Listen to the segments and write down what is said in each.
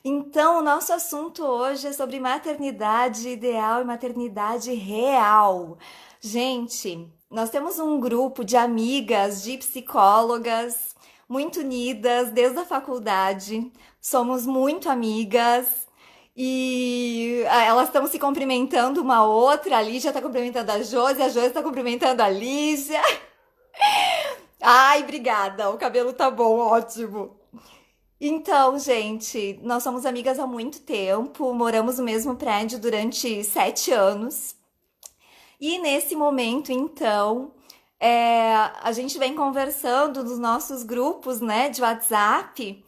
Então, o nosso assunto hoje é sobre maternidade ideal e maternidade real. Gente, nós temos um grupo de amigas, de psicólogas, muito unidas desde a faculdade. Somos muito amigas e elas estão se cumprimentando uma outra. A Lígia está cumprimentando a Josi está cumprimentando a Lígia. Ai, obrigada, o cabelo tá bom, ótimo. Então, gente, nós somos amigas há muito tempo, moramos no mesmo prédio durante 7 anos. E nesse momento, então, a gente vem conversando nos nossos grupos, né, de WhatsApp.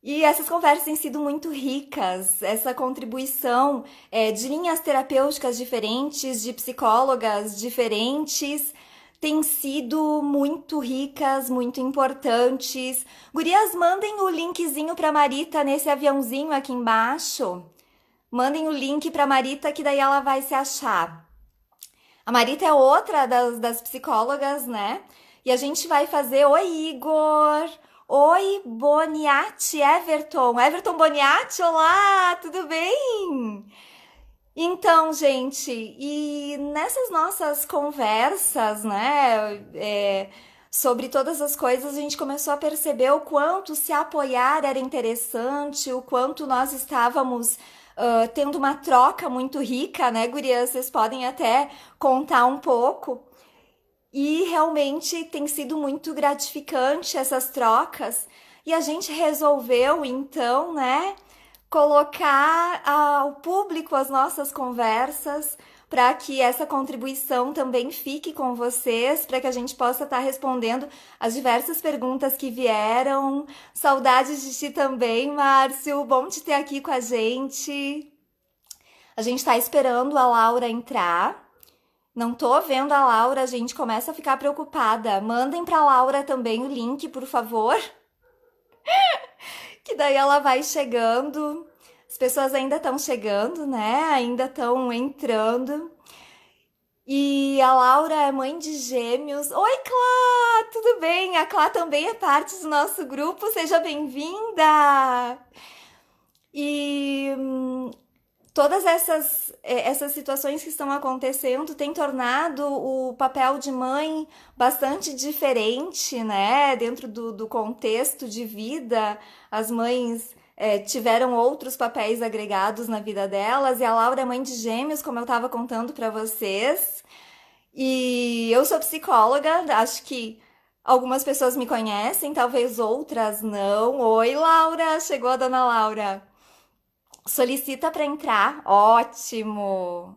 E essas conversas têm sido muito ricas, essa contribuição de linhas terapêuticas diferentes, de psicólogas diferentes, têm sido muito ricas, muito importantes. Gurias, mandem o linkzinho para Marita nesse aviãozinho aqui embaixo. Mandem o link para Marita que daí ela vai se achar. A Marita é outra das psicólogas, né? E a gente vai fazer. Oi, Igor! Oi, Boniati, Everton. Everton Boniati, olá, tudo bem? Então, gente, e nessas nossas conversas, né, sobre todas as coisas, a gente começou a perceber o quanto se apoiar era interessante, o quanto nós estávamos tendo uma troca muito rica, né, gurias? Vocês podem até contar um pouco. E realmente tem sido muito gratificante essas trocas. E a gente resolveu, então, né, colocar ao público as nossas conversas para que essa contribuição também fique com vocês, para que a gente possa estar respondendo as diversas perguntas que vieram. Saudades de ti também, Márcio. Bom te ter aqui com a gente. A gente está esperando a Laura entrar. Não tô vendo a Laura, a gente começa a ficar preocupada. Mandem para a Laura também o link, por favor, que daí ela vai chegando. As pessoas ainda estão chegando, né? Ainda estão entrando. E a Laura é mãe de gêmeos. Oi, Clá! Tudo bem? A Clá também é parte do nosso grupo. Seja bem-vinda! E todas essas situações que estão acontecendo têm tornado o papel de mãe bastante diferente, né? Dentro do contexto de vida, as mães tiveram outros papéis agregados na vida delas, e a Laura é mãe de gêmeos, como eu estava contando para vocês. E eu sou psicóloga, acho que algumas pessoas me conhecem, talvez outras não. Oi, Laura! Chegou a dona Laura. Solicita para entrar. Ótimo.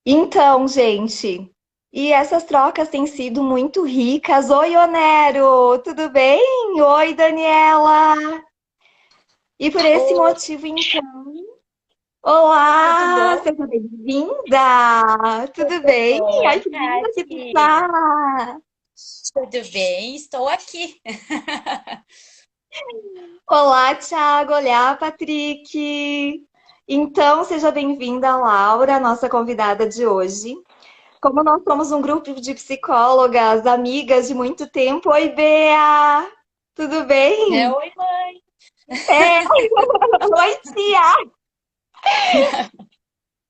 Então, gente, e essas trocas têm sido muito ricas. Oi, Onero, tudo bem? Oi, Daniela. E por esse Oi, motivo, então, tudo olá, bom? seja bem-vinda. Tudo Tudo bem? bom, Ai, que linda que tu Tati? tá. Tudo bem? Estou aqui. Olá, Thiago. Olá, Patrick. Então, seja bem-vinda, Laura, nossa convidada de hoje. Como nós somos um grupo de psicólogas, amigas de muito tempo. Oi, Bea! Tudo bem? Oi, mãe. É, oi, tia!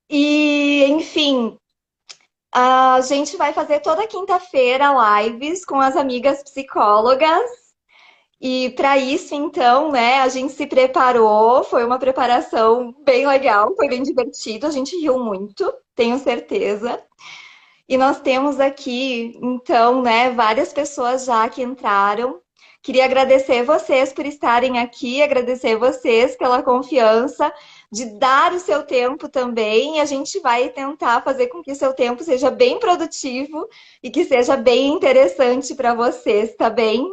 E, enfim, a gente vai fazer toda quinta-feira lives com as amigas psicólogas. E para isso, então, né, a gente se preparou. Foi uma preparação bem legal, foi bem divertido. A gente riu muito, tenho certeza. E nós temos aqui, então, né, várias pessoas já que entraram. Queria agradecer vocês por estarem aqui, agradecer vocês pela confiança de dar o seu tempo também. E a gente vai tentar fazer com que o seu tempo seja bem produtivo e que seja bem interessante para vocês, tá bem?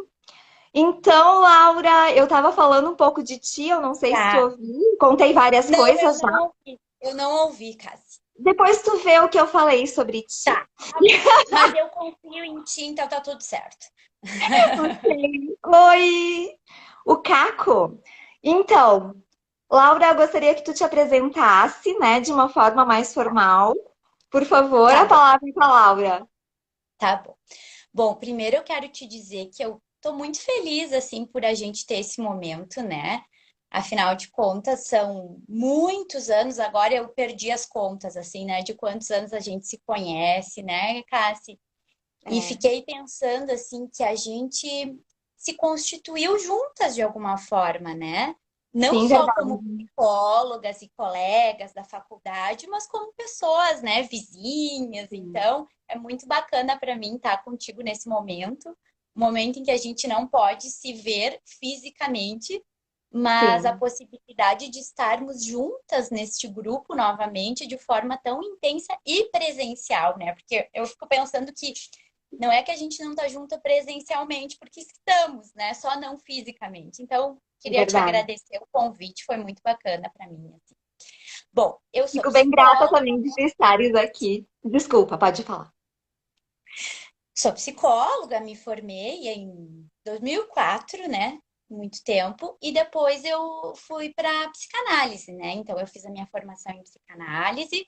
Então, Laura, eu estava falando um pouco de ti, eu não sei se tu Tá. ouviu, contei várias Não, eu coisas já. não ouvi. Eu não ouvi, Cassi. Depois tu vê o que eu falei sobre ti. Tá bom. Mas eu confio em ti, então tá tudo certo. Ok. Oi, o Caco. Então, Laura, eu gostaria que tu te apresentasse, né, de uma forma mais formal. Por favor, Tá a bom, palavra é para a Laura. tá bom. Bom, primeiro eu quero te dizer que eu tô muito feliz, assim, por a gente ter esse momento, né? Afinal de contas, são muitos anos, agora eu perdi as contas, assim, né? De quantos anos a gente se conhece, né, Cassi? E É, fiquei pensando, assim, que a gente se constituiu juntas de alguma forma, né? Não sim, só verdade. como psicólogas e colegas da faculdade, mas como pessoas, né? Vizinhas. Sim. Então, é muito bacana para mim estar contigo nesse momento em que a gente não pode se ver fisicamente, mas a Sim, possibilidade de estarmos juntas neste grupo novamente de forma tão intensa e presencial, né? Porque eu fico pensando que não é que a gente não está junta presencialmente, porque estamos, né? Só não fisicamente. Então, queria te verdade. agradecer o convite, foi muito bacana para mim, assim. Bom, eu sou Fico bem grata psicóloga, também de estares aqui. Desculpa, pode falar. me formei em 2004, né? Muito tempo, e depois eu fui para psicanálise, né? Então, eu fiz a minha formação em psicanálise.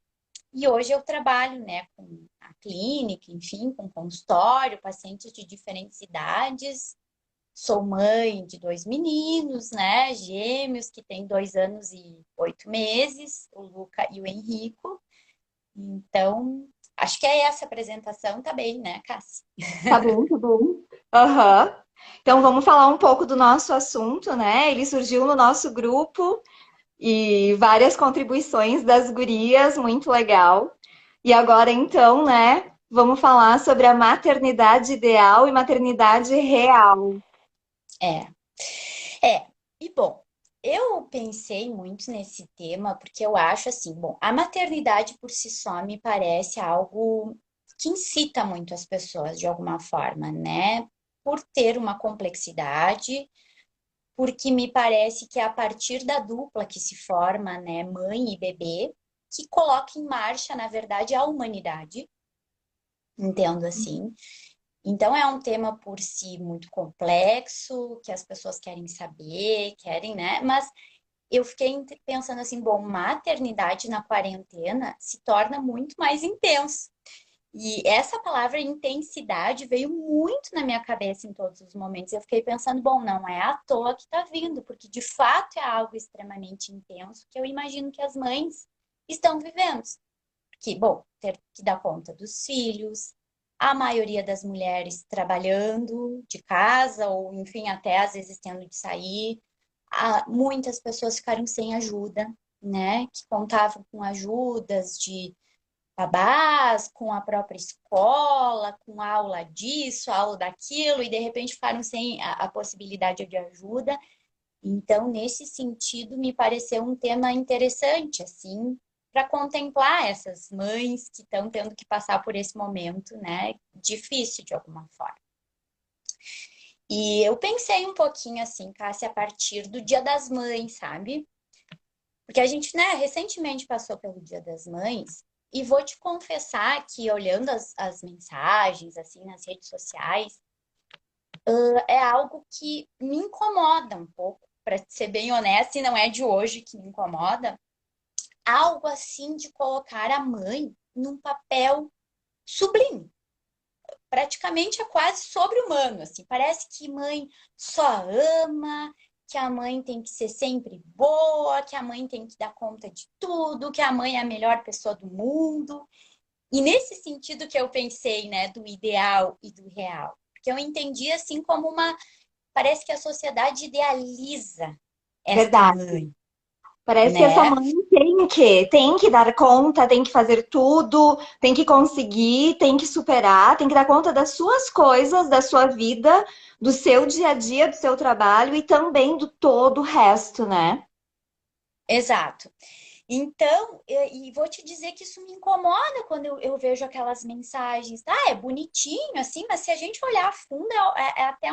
E hoje eu trabalho, né, com a clínica, enfim, com consultório, pacientes de diferentes idades. Sou mãe de dois meninos, né, gêmeos, que têm 2 anos e 8 meses, o Luca e o Henrico. Então, acho que é essa apresentação, tá bem, né, Cassi? Tá bom, tá bom. Aham. Então vamos falar um pouco do nosso assunto, né? Ele surgiu no nosso grupo e várias contribuições das gurias, muito legal. E agora então, né, vamos falar sobre a maternidade ideal e maternidade real. É, é. E bom, eu pensei muito nesse tema porque eu acho assim, bom, a maternidade por si só me parece algo que incita muito as pessoas de alguma forma, né? Por ter uma complexidade, porque me parece que é a partir da dupla que se forma, né, mãe e bebê, que coloca em marcha, na verdade, a humanidade, entendo assim. Então é um tema por si muito complexo, que as pessoas querem saber, querem, né? Mas eu fiquei pensando assim, bom, maternidade na quarentena se torna muito mais intenso. E essa palavra intensidade veio muito na minha cabeça em todos os momentos. Eu fiquei pensando, bom, não é à toa que está vindo, porque de fato é algo extremamente intenso que eu imagino que as mães estão vivendo. Que, bom, ter que dar conta dos filhos, a maioria das mulheres trabalhando de casa, ou enfim, até às vezes tendo de sair. Muitas pessoas ficaram sem ajuda, né? Que contavam com ajudas de babás, com a própria escola, com aula disso, aula daquilo, e de repente ficaram sem a possibilidade de ajuda. Então, nesse sentido, me pareceu um tema interessante, assim, para contemplar essas mães que estão tendo que passar por esse momento, né, difícil de alguma forma. E eu pensei um pouquinho assim, Cássia, a partir do Dia das Mães, sabe? Porque a gente, né, recentemente passou pelo Dia das Mães, e vou te confessar que olhando as mensagens, assim, nas redes sociais, é algo que me incomoda um pouco, para ser bem honesta, e não é de hoje que me incomoda, algo assim de colocar a mãe num papel sublime. Praticamente é quase sobre-humano, assim. Parece que mãe só ama, que a mãe tem que ser sempre boa, que a mãe tem que dar conta de tudo, que a mãe é a melhor pessoa do mundo. E nesse sentido que eu pensei, né, do ideal e do real. Porque eu entendi assim como uma. Parece que a sociedade idealiza esta Verdade. mãe, Parece que essa né? mãe tem que dar conta, tem que fazer tudo, tem que conseguir, tem que superar, tem que dar conta das suas coisas, da sua vida, do seu dia a dia, do seu trabalho e também do todo o resto, né? Exato. Então, e vou te dizer que isso me incomoda quando eu vejo aquelas mensagens. Ah, é bonitinho, assim, mas se a gente olhar a fundo, é até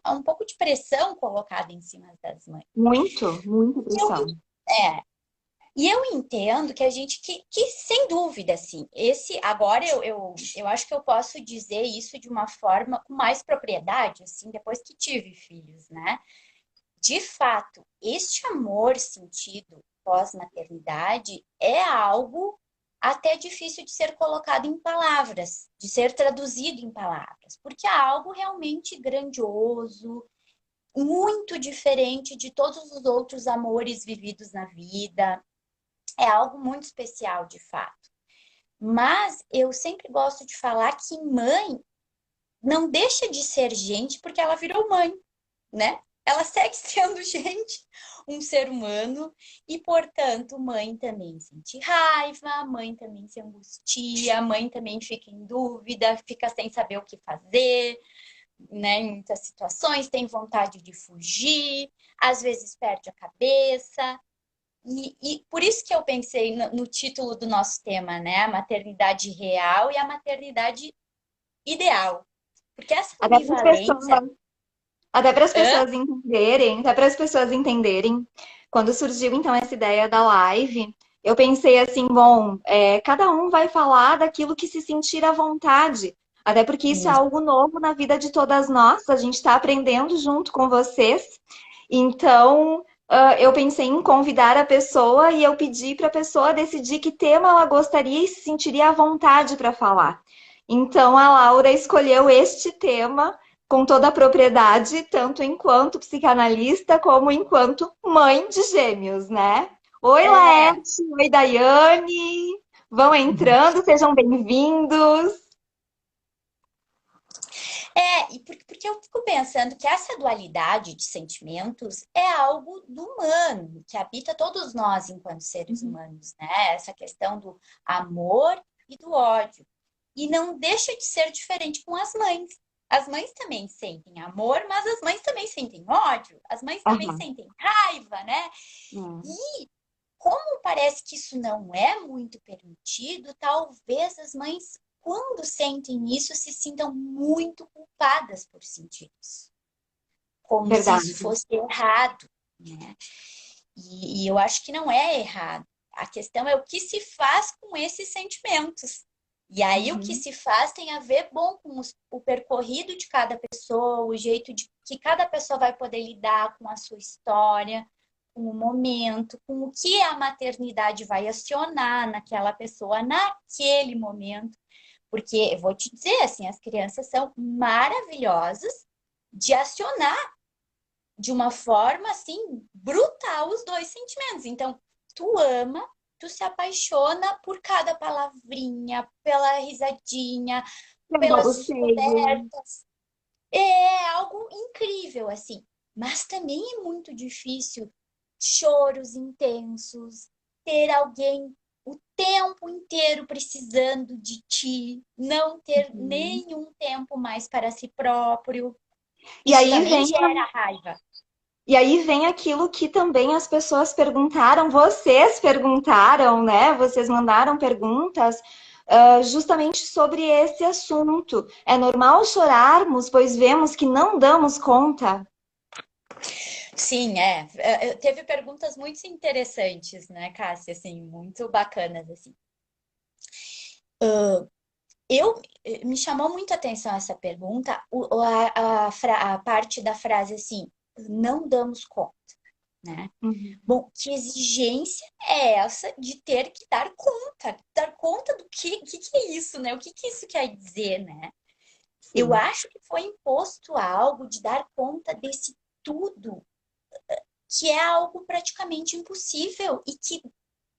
um pouco de pressão colocada em cima das mães. Muito, muita E eu, pressão. é, e eu entendo que a gente, que sem dúvida, assim, esse, agora eu acho que eu posso dizer isso de uma forma com mais propriedade, assim, depois que tive filhos, né? De fato, este amor sentido pós-maternidade é algo até difícil de ser colocado em palavras, de ser traduzido em palavras, porque é algo realmente grandioso, muito diferente de todos os outros amores vividos na vida. É algo muito especial, de fato. Mas eu sempre gosto de falar que mãe não deixa de ser gente porque ela virou mãe, né? Ela segue sendo gente, um ser humano, e, portanto, mãe também sente raiva, mãe também se angustia, mãe também fica em dúvida, fica sem saber o que fazer, né? Em muitas situações, tem vontade de fugir, às vezes perde a cabeça. E por isso que eu pensei no título do nosso tema, né? A maternidade real e a maternidade ideal. Porque essa Até para as ambivalência. pessoas, até para as Hã? pessoas entenderem, até para as pessoas entenderem, quando surgiu então essa ideia da live, eu pensei assim, bom, cada um vai falar daquilo que se sentir à vontade, até porque isso é Isso. algo novo na vida de todas nós, a gente está aprendendo junto com vocês. Então, eu pensei em convidar a pessoa e eu pedi para a pessoa decidir que tema ela gostaria e se sentiria à vontade para falar. Então, a Laura escolheu este tema com toda a propriedade, tanto enquanto psicanalista como enquanto mãe de gêmeos, né? Oi, É, Laerte! Oi, Daiane! Vão entrando, sejam bem-vindos! porque eu fico pensando que essa dualidade de sentimentos é algo do humano, que habita todos nós enquanto seres humanos, né? Essa questão do amor e do ódio. E não deixa de ser diferente com as mães. As mães também sentem amor, mas as mães também sentem ódio, as mães também Aham. sentem raiva, né? É. E como parece que isso não é muito permitido, talvez as mães, quando sentem isso, se sintam muito culpadas por sentir isso, como se isso Verdade. fosse errado, né? E eu acho que não é errado. A questão é o que se faz com esses sentimentos. E aí o que Uhum. se faz tem a ver bom com o percorrido de cada pessoa, o jeito de que cada pessoa vai poder lidar com a sua história, com o momento, com o que a maternidade vai acionar naquela pessoa naquele momento. Porque eu vou te dizer assim, as crianças são maravilhosas de acionar de uma forma assim brutal os dois sentimentos. Então, tu ama, tu se apaixona por cada palavrinha, pela risadinha, Pelo pelas baboseio. descobertas. É algo incrível assim, mas também é muito difícil choros intensos, ter alguém o tempo inteiro precisando de ti, não ter Uhum. nenhum tempo mais para si próprio. E Isso aí também vem gera raiva. E aí vem aquilo que também as pessoas perguntaram, vocês perguntaram, né? Vocês mandaram perguntas, justamente sobre esse assunto. É normal chorarmos, pois vemos que não damos conta? Sim, teve perguntas muito interessantes, né, Cássia, assim, muito bacanas, assim. Eu me chamou muito a atenção essa pergunta, a parte da frase assim, não damos conta, né? Uhum. Bom, que exigência é essa de ter que dar conta do que é isso, né? O que isso quer dizer, né? Eu Sim. acho que foi imposto algo de dar conta desse tudo, que é algo praticamente impossível e que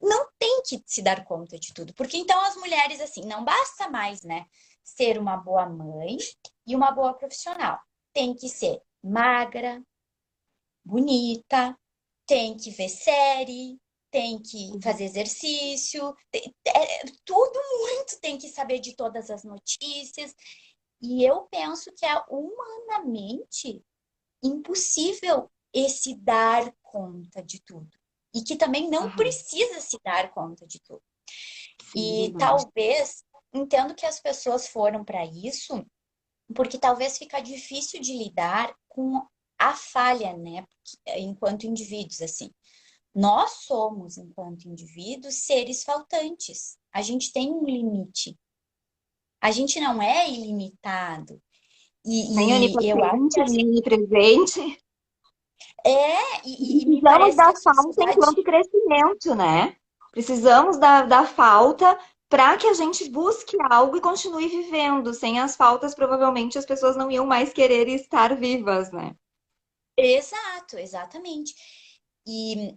não tem que se dar conta de tudo. Porque então as mulheres, assim, não basta mais, né, ser uma boa mãe e uma boa profissional. Tem que ser magra, bonita, tem que ver série, tem que Uhum. fazer exercício, tudo muito tem que saber de todas as notícias. E eu penso que é humanamente impossível esse dar conta de tudo. E que também não Aham. precisa se dar conta de tudo. Sim, E verdade. talvez, entendo que as pessoas foram para isso, porque talvez fica difícil de lidar com a falha, né? Enquanto indivíduos, assim. Nós somos, enquanto indivíduos, seres faltantes. A gente tem um limite. A gente não é ilimitado. Nem E eu acho que onipotente, nem onipresente. E e me precisamos parece que da a falta sociedade enquanto crescimento, né? Precisamos da falta para que a gente busque algo e continue vivendo. Sem as faltas, provavelmente as pessoas não iam mais querer estar vivas, né? Exato, exatamente. E,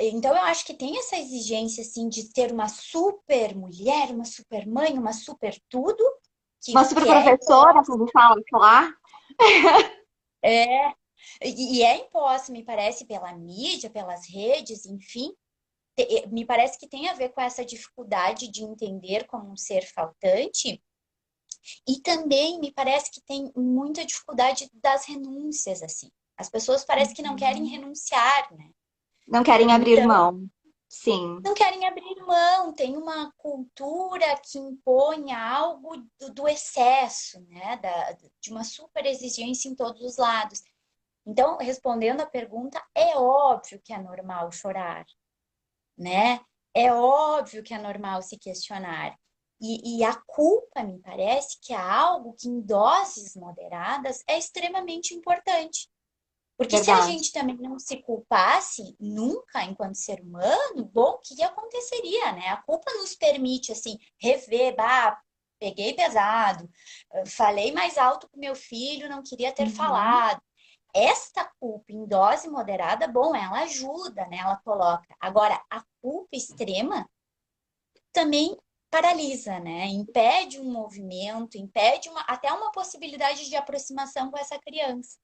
então eu acho que tem essa exigência assim de ter uma super mulher, uma super mãe, uma super tudo, Uma que super é professora, imposta, como fala lá. é, e é imposta, me parece, pela mídia, pelas redes, enfim. Me parece que tem a ver com essa dificuldade de entender como um ser faltante, e também me parece que tem muita dificuldade das renúncias, assim. As pessoas parecem que não querem renunciar, né? Não querem abrir Então, mão. Sim, não querem abrir mão, tem uma cultura que impõe algo do excesso, né? De uma super exigência em todos os lados. Então, respondendo à pergunta, é óbvio que é normal chorar, né? É óbvio que é normal se questionar. E a culpa, me parece, que é algo que em doses moderadas é extremamente importante. Porque se a verdade. gente também não se culpasse nunca enquanto ser humano, bom, o que aconteceria, né? A culpa nos permite, assim, rever, bah, peguei pesado, falei mais alto com meu filho, não queria ter Uhum. falado. Esta culpa em dose moderada, bom, ela ajuda, né? Ela coloca. Agora, a culpa extrema também paralisa, né? Impede um movimento, impede até uma possibilidade de aproximação com essa criança.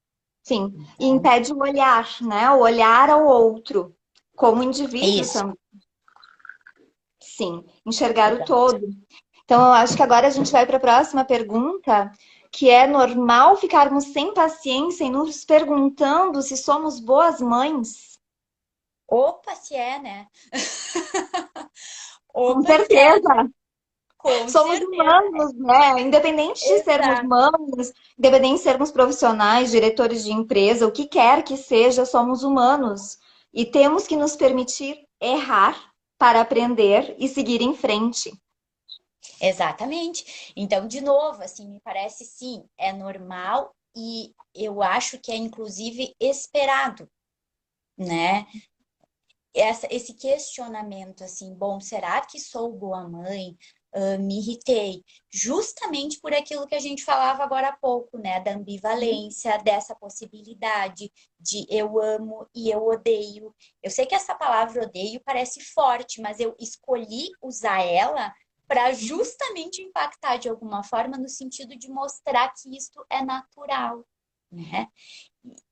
Sim, e Então, impede o olhar, né? O olhar ao outro, como é indivíduo isso. também. Sim, enxergar o Exato. todo. Então, eu acho que agora a gente vai para a próxima pergunta, que é normal ficarmos sem paciência e nos perguntando se somos boas mães? Opa, se é, né? Com Opa, se é, né? certeza, Com somos certeza. humanos, né? Independente de sermos Exato. mães, independente de sermos profissionais, diretores de empresa, o que quer que seja, somos humanos. E temos que nos permitir errar para aprender e seguir em frente. Exatamente. Então, de novo, assim, me parece sim, é normal e eu acho que é inclusive esperado, né? Esse questionamento assim, bom, será que sou boa mãe? Me irritei, justamente por aquilo que a gente falava agora há pouco, né? Da ambivalência, dessa possibilidade de eu amo e eu odeio. Eu sei que essa palavra odeio parece forte, mas eu escolhi usar ela para justamente impactar de alguma forma no sentido de mostrar que isso é natural, né?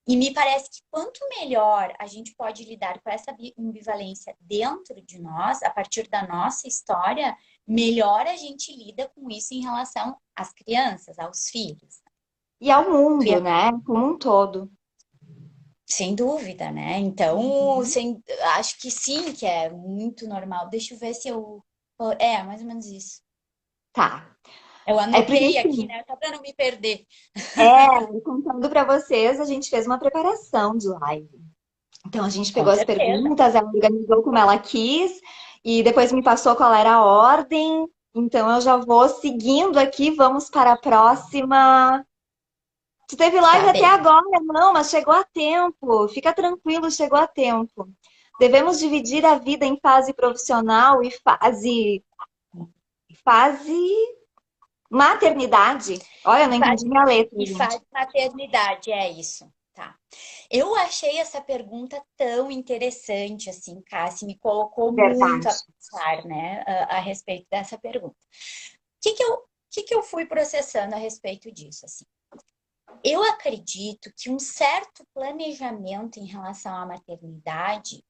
E me parece que quanto melhor a gente pode lidar com essa ambivalência dentro de nós, a partir da nossa história, melhor a gente lida com isso em relação às crianças, aos filhos. E ao mundo, né? Como um todo. Sem dúvida, né? Então, Uhum. acho que sim, que é muito normal. Deixa eu ver se eu. É, mais ou menos isso. Tá. Eu É porque, anotei aqui, assim, né? Só para não me perder. contando para vocês, a gente fez uma preparação de live. Então, a gente Com pegou as certeza. perguntas, ela organizou como ela quis, e depois me passou qual era a ordem. Então, eu já vou seguindo aqui, vamos para a próxima. Tu teve live Tá até bem. agora? Não, mas chegou a tempo. Fica tranquilo, chegou a tempo. Devemos dividir a vida em fase profissional e fase maternidade. Olha, eu não entendi minha letra, E faz gente. maternidade, é isso. Tá. Eu achei essa pergunta tão interessante, assim, Cassi, me colocou muito a Verdade. pensar, né, a respeito dessa pergunta. O que que eu fui processando a respeito disso, assim? Eu acredito que um certo planejamento em relação à maternidade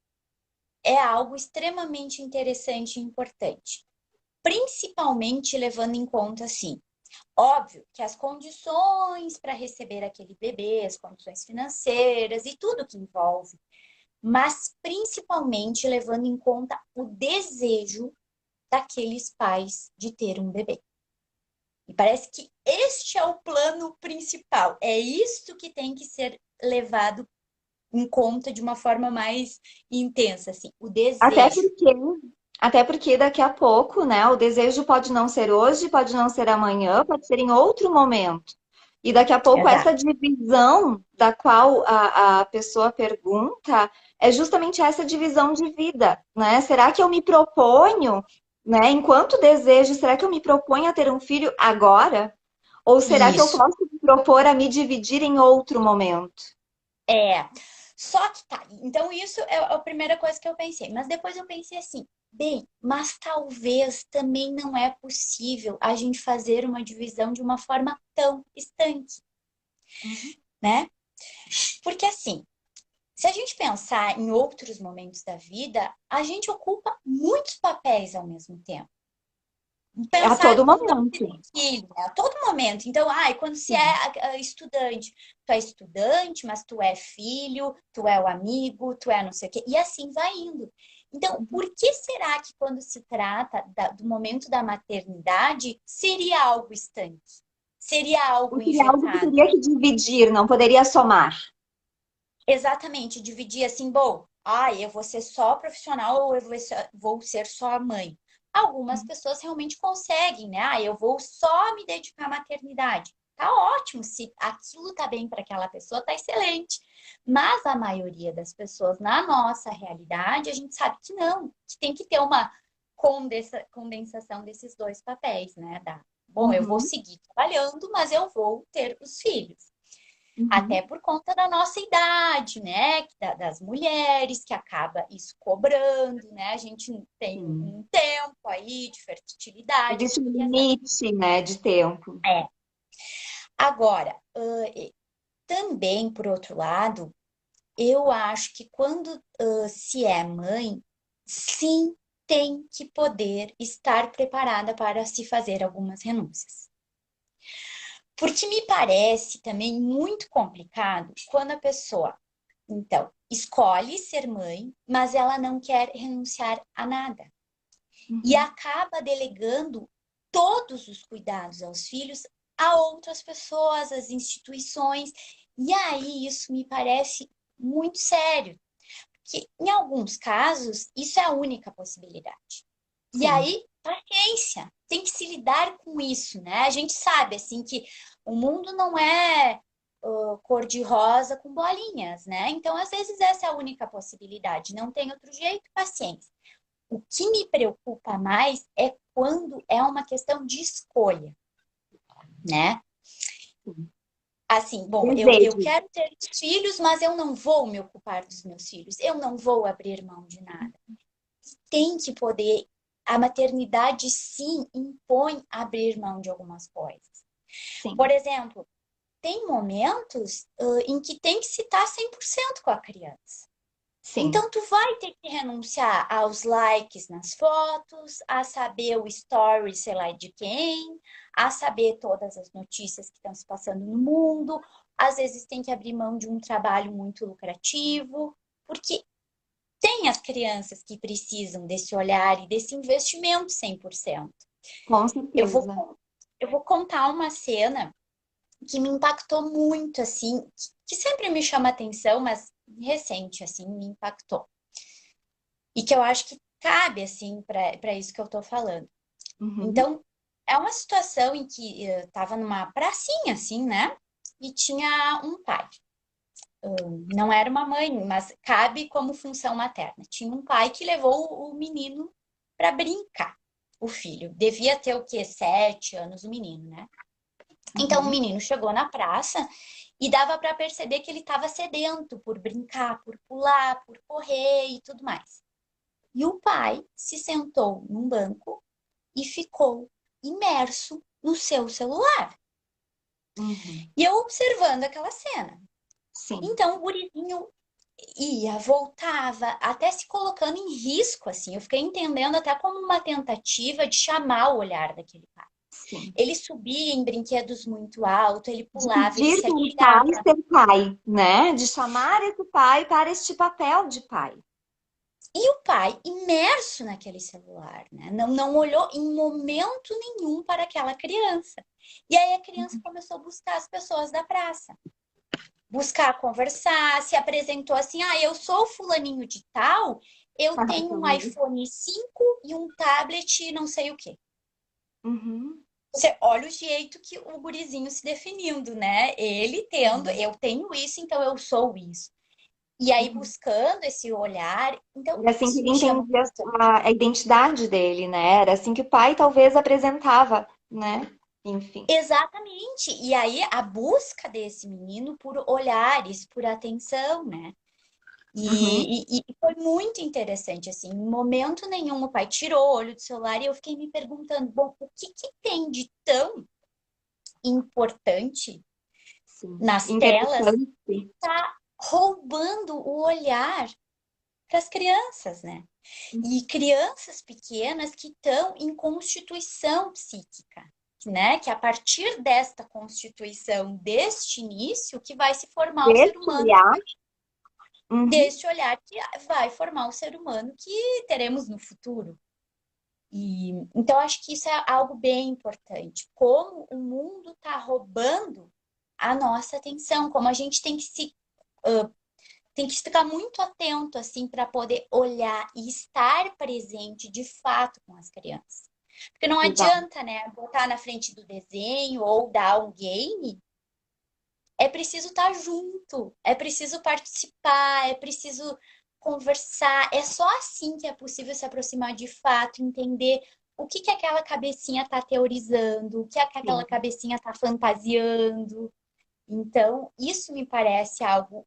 é algo extremamente interessante e importante, principalmente levando em conta, assim, óbvio que as condições para receber aquele bebê, as condições financeiras e tudo que envolve, mas principalmente levando em conta o desejo daqueles pais de ter um bebê. E parece que este é o plano principal. É isso que tem que ser levado em conta de uma forma mais intensa, assim, o Até desejo. porque, até porque daqui a pouco, né, o desejo pode não ser hoje, pode não ser amanhã, pode ser em outro momento. E daqui a pouco essa Exato. divisão da qual a pessoa pergunta é justamente essa divisão de vida, né? Será que eu me proponho né? Enquanto desejo, será que eu me proponho a ter um filho agora? Ou será que eu Isso. posso me propor a me dividir em outro momento? É. Só que tá. Então, isso é a primeira coisa que eu pensei. Mas depois eu pensei assim, bem, mas talvez também não é possível a gente fazer uma divisão de uma forma tão estanque, Uhum. né? Porque assim, se a gente pensar em outros momentos da vida, a gente ocupa muitos papéis ao mesmo tempo. A Pensar, todo vamos dar um momento. filho, né? A todo momento. Então, ai, quando se é Sim. estudante, tu é estudante, mas tu é filho, tu é o amigo, tu é não sei o quê, e assim vai indo. Então, Uhum. por que será que quando se trata do momento da maternidade, seria algo estanque? Seria algo Porque é algo que engessado? teria que dividir, não poderia somar. Exatamente, dividir assim, bom, eu vou ser só profissional ou eu vou ser só mãe. Algumas pessoas realmente conseguem, né? Eu vou só me dedicar à maternidade. Tá ótimo, se aquilo tá bem para aquela pessoa, tá excelente. Mas a maioria das pessoas, na nossa realidade, a gente sabe que não, que tem que ter uma condensação desses dois papéis, né? Bom, eu vou Uhum. seguir trabalhando, mas eu vou ter os filhos. Até Uhum. por conta da nossa idade, né? Das mulheres, que acaba isso cobrando, né? A gente tem Sim. um tempo aí de fertilidade, Existe um que essa. limite, né, de tempo. É. Agora, também, por outro lado, eu acho que quando se é mãe, sim, tem que poder estar preparada para se fazer algumas renúncias. Porque me parece também muito complicado quando a pessoa, então, escolhe ser mãe, mas ela não quer renunciar a nada. E Uhum. acaba delegando todos os cuidados aos filhos a outras pessoas, às instituições. E aí isso me parece muito sério, que em alguns casos isso é a única possibilidade. E Sim. aí, paciência, tem que se lidar com isso, né? A gente sabe, assim, que o mundo não é cor-de-rosa com bolinhas, né? Então, às vezes, essa é a única possibilidade. Não tem outro jeito, paciência. O que me preocupa mais é quando é uma questão de escolha, né? Sim. Assim, bom, eu Desejo. quero ter filhos, mas eu não vou me ocupar dos meus filhos, eu não vou abrir mão de nada. Tem que poder. A maternidade, sim, impõe abrir mão de algumas coisas. Por Sim. exemplo, tem momentos em que tem que se estar 100% com a criança. Sim. Então, tu vai ter que renunciar aos likes nas fotos, a saber o story, sei lá de quem, a saber todas as notícias que estão se passando no mundo. Às vezes tem que abrir mão de um trabalho muito lucrativo, porque tem as crianças que precisam desse olhar e desse investimento 100%. Com Eu vou, certeza. eu vou contar uma cena que me impactou muito, assim, que sempre me chama atenção, mas recente, assim, me impactou. E que eu acho que cabe, assim, para isso que eu tô falando. Uhum. Então, é uma situação em que eu tava numa pracinha, assim, né? E tinha um pai. Não era uma mãe, mas cabe como função materna. Tinha um pai que levou o menino para brincar. O filho devia ter o quê? 7 anos, o menino, né? Então o Uhum. menino chegou na praça e dava para perceber que ele estava sedento por brincar, por pular, por correr e tudo mais. E o pai se sentou num banco e ficou imerso no seu celular. Uhum. E eu observando aquela cena. Sim. Então o gurizinho ia, voltava, até se colocando em risco, assim. Eu fiquei entendendo até como uma tentativa de chamar o olhar daquele pai. Sim. Ele subia em brinquedos muito alto, ele De pulava, ele pedir se para o pai atirava. ser pai, né? De chamar esse pai para este papel de pai. E o pai imerso naquele celular, né? Não olhou em momento nenhum para aquela criança. E aí a criança começou a buscar as pessoas da praça. Buscar conversar, se apresentou assim: eu sou o fulaninho de tal, eu tenho um iPhone 5 e um tablet não sei o quê. Uhum. Você olha o jeito que o gurizinho se definindo, né? Ele tendo, Sim. eu tenho isso, então eu sou isso. E aí, Uhum. buscando esse olhar, então Era assim que isso ele me chama entendia atenção. a identidade dele, né? Era assim que o pai talvez apresentava, né? Enfim. Exatamente. E aí, a busca desse menino por olhares, por atenção, né? Uhum. E foi muito interessante, assim, em momento nenhum o pai tirou o olho do celular e eu fiquei me perguntando, bom, o que que tem de tão importante Sim. nas telas Interessante. que está roubando o olhar para as crianças, né? E crianças pequenas que estão em constituição psíquica, né? Que a partir desta constituição, deste início, que vai se formar o ser Desse humano, olhar. Uhum. deste olhar que vai formar o ser humano que teremos no futuro. E então acho que isso é algo bem importante. Como o mundo está roubando a nossa atenção, como a gente tem que ficar muito atento assim para poder olhar e estar presente de fato com as crianças. Porque não Exato. adianta, né, botar na frente do desenho ou dar um game, é preciso estar junto, é preciso participar, é preciso conversar. É só assim que é possível se aproximar de fato, entender o que que aquela cabecinha está teorizando, o que é que aquela Sim. cabecinha está fantasiando. Então, isso me parece algo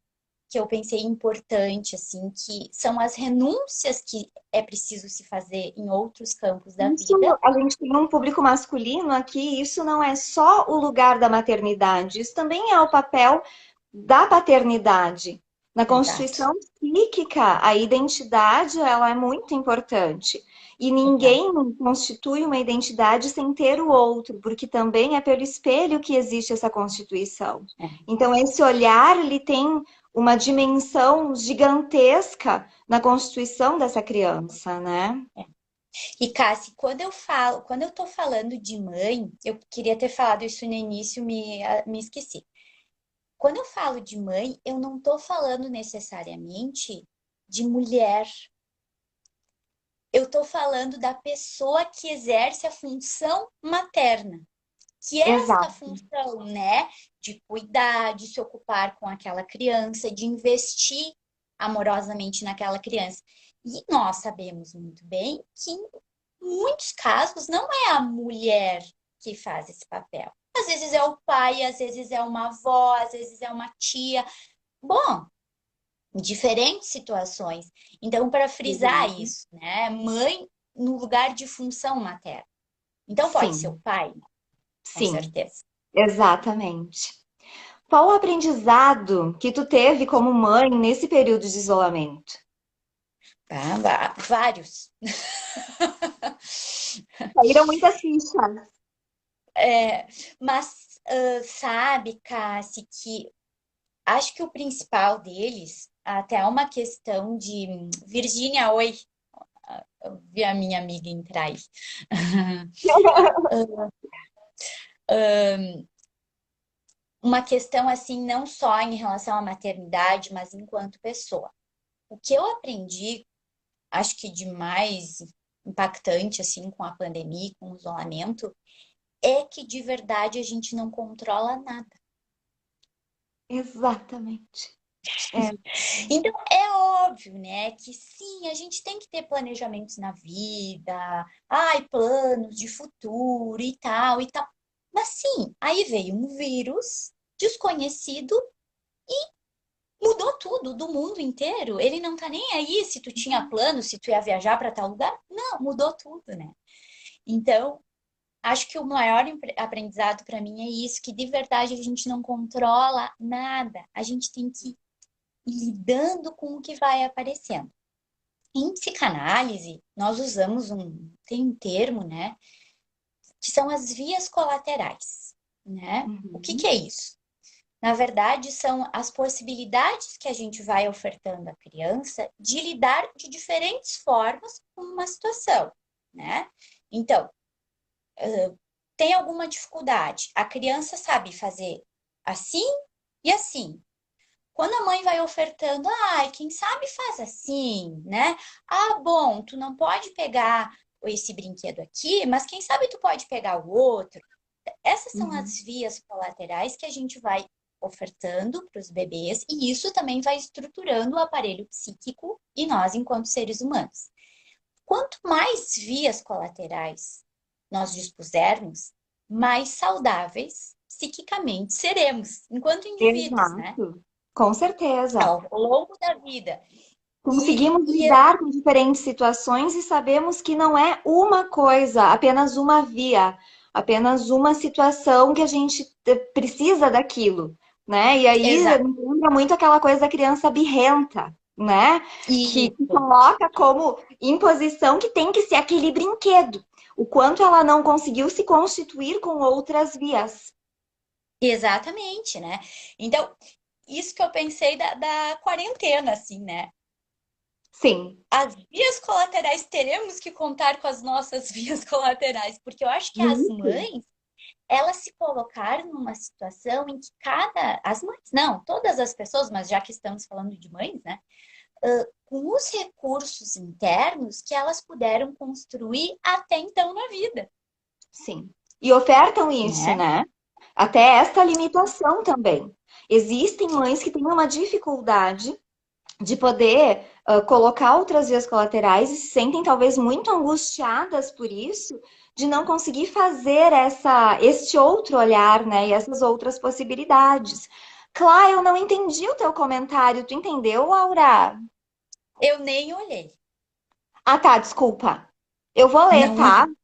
que eu pensei importante, assim, que são as renúncias que é preciso se fazer em outros campos da Isso, vida. a gente tem um público masculino aqui, isso não é só o lugar da maternidade, isso também é o papel da paternidade. Na Exato, constituição psíquica, a identidade ela é muito importante. E exato. ninguém constitui uma identidade sem ter o outro, porque também é pelo espelho que existe essa constituição. É. Então, esse olhar, ele tem uma dimensão gigantesca na constituição dessa criança, né? E Cassi, quando eu tô falando de mãe, eu queria ter falado isso no início, me esqueci. Quando eu falo de mãe, eu não tô falando necessariamente de mulher. Eu tô falando da pessoa que exerce a função materna. Que esta Exato. função, né, de cuidar, de se ocupar com aquela criança, de investir amorosamente naquela criança. E nós sabemos muito bem que em muitos casos não é a mulher que faz esse papel. Às vezes é o pai, às vezes é uma avó, às vezes é uma tia. Bom, em diferentes situações. Então, para frisar Exato. isso, né, mãe no lugar de função materna. Então, pode ser o Sim, pai, com sim, certeza. exatamente. Qual o aprendizado que tu teve como mãe nesse período de isolamento? Vários. Saíram muitas fichas. É, mas sabe, Cassi, que acho que o principal deles, até uma questão de Virgínia, oi, eu vi a minha amiga entrar aí. Uma questão assim, não só em relação à maternidade, mas enquanto pessoa. O que eu aprendi, acho que de mais impactante assim com a pandemia, com o isolamento, é que de verdade a gente não controla nada. Exatamente. É, Então, é óbvio, né, que sim, a gente tem que ter planejamentos na vida, ai, planos de futuro e tal e tal. Mas sim, aí veio um vírus desconhecido, mudou tudo do mundo inteiro. Ele não tá nem aí se tu tinha plano, se tu ia viajar para tal lugar. Não, mudou tudo, né? Então, acho que o maior aprendizado para mim é isso, que de verdade a gente não controla nada. A gente tem que ir lidando com o que vai aparecendo. Em psicanálise, nós usamos tem um termo, né, que são as vias colaterais, né? O que que uhum, é isso? Na verdade, são as possibilidades que a gente vai ofertando à criança de lidar de diferentes formas com uma situação, né? Então, tem alguma dificuldade, a criança sabe fazer assim e assim. Quando a mãe vai ofertando, ai, quem sabe faz assim, né? Ah, bom, tu não pode pegar esse brinquedo aqui, mas quem sabe tu pode pegar o outro. Essas são uhum. as vias colaterais que a gente vai ofertando para os bebês, e isso também vai estruturando o aparelho psíquico e nós, enquanto seres humanos. Quanto mais vias colaterais nós dispusermos, mais saudáveis psiquicamente seremos, enquanto indivíduos, né? Exato. Com certeza. Ao longo da vida. E, Conseguimos e lidar com diferentes situações e sabemos que não é uma coisa, apenas uma via, apenas uma situação que a gente precisa daquilo, né? E aí exato, me lembra muito aquela coisa da criança birrenta, né? Que isso, coloca como imposição que tem que ser aquele brinquedo, o quanto ela não conseguiu se constituir com outras vias. exatamente, né? Então, isso que eu pensei da quarentena, assim, né? Sim. As vias colaterais, teremos que contar com as nossas vias colaterais, porque eu acho que as Muito. mães, elas se colocaram numa situação em que as mães, não, todas as pessoas, mas já que estamos falando de mães, né? Com os recursos internos que elas puderam construir até então na vida, Sim. E ofertam isso, né? né? Até esta limitação também. Existem mães que têm uma dificuldade de poder colocar outras vias colaterais e se sentem talvez muito angustiadas por isso, de não conseguir fazer este outro olhar, né? E essas outras possibilidades. Clá, eu não entendi o teu comentário. Tu entendeu, Laura? Eu nem olhei, Ah, tá, desculpa. Eu vou ler, não tá? olhei.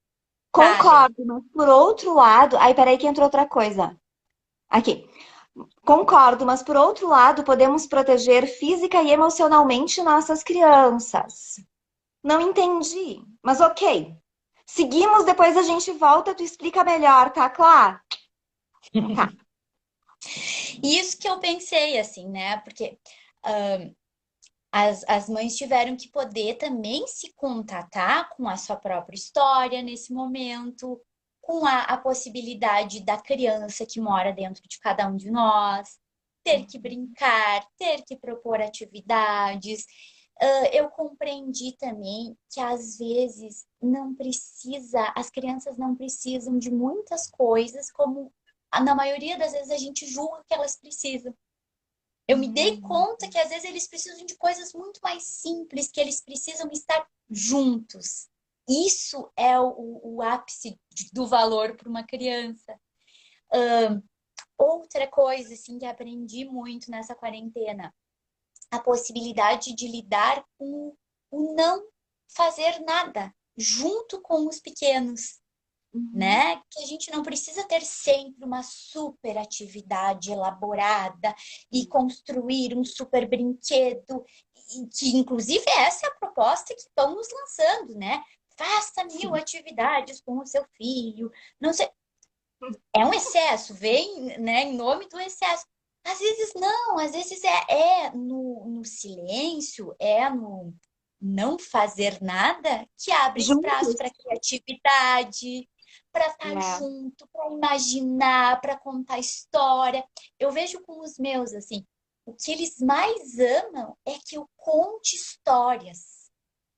Tá, Lê. Concordo, mas por outro lado. Aí, peraí que entrou outra coisa. Aqui. Concordo, mas por outro lado, podemos proteger física e emocionalmente nossas crianças. Não entendi, mas ok. Seguimos, depois a gente volta, tu explica melhor, tá, Clá? Tá. E isso que eu pensei, assim, né? Porque as mães tiveram que poder também se contatar com a sua própria história nesse momento, com a possibilidade da criança que mora dentro de cada um de nós, ter que brincar, ter que propor atividades. Eu compreendi também que às vezes não precisa, as crianças não precisam de muitas coisas, como na maioria das vezes a gente julga que elas precisam. Eu me dei Uhum. conta que às vezes eles precisam de coisas muito mais simples, que eles precisam estar juntos. Isso é o ápice do valor para uma criança. Outra coisa assim que aprendi muito nessa quarentena, a possibilidade de lidar com o não fazer nada junto com os pequenos, Uhum. né? Que a gente não precisa ter sempre uma super atividade elaborada e construir um super brinquedo, e que inclusive essa é a proposta que estão nos lançando, né? Faça mil Sim. atividades com o seu filho, não sei, é um excesso, vem, né, em nome do excesso. Às vezes não, às vezes é no silêncio, é no não fazer nada que abre espaço Juntos. para criatividade, para estar É. junto, para imaginar, para contar história. Eu vejo com os meus assim, o que eles mais amam é que eu conte histórias.